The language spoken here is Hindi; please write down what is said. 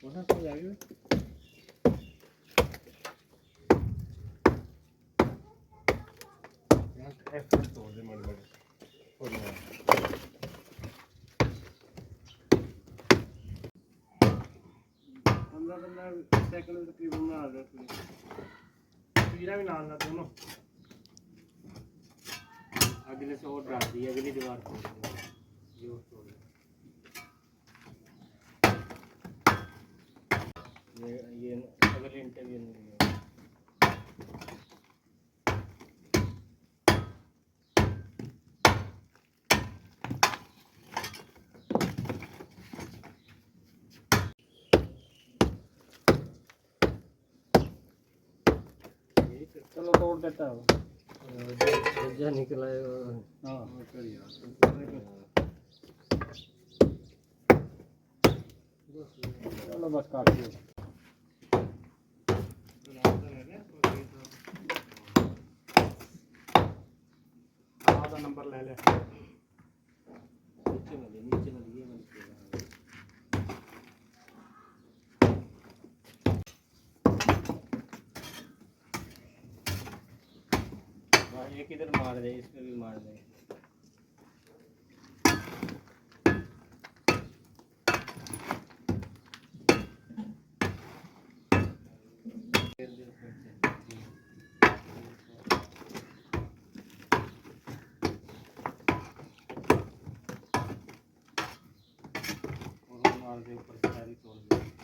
ਉਹਨਾਂ ਕੋਲ ਆ ਗਏ ਯਾਰ ਐਫਰਟ ਤੋਂ ਦੇ ਮੜ ਮੜ ਹੋ ਗਿਆ ਬੰਦਾ ਸਾਈਕਲ ਤੇ ਕੀ ਬਣਾ ਰਿਹਾ ਤੁਸੀਂ ਵੀਰਾ ਵੀ ਨਾਲ ਨਾਲ ਦੋਨੋਂ अगले से और डाल दी अगली दीवार तोड़ दी ये तोड़ ये अगले इंटरव्यू नहीं है चलो तोड़ देता हूँ जा निकला है हाँ चलो बस काट दियो आधा नंबर ले ले नीचे में ये एक इधर मार दे इस पे भी मार दे और मार दे ऊपर सारी तोड़ दे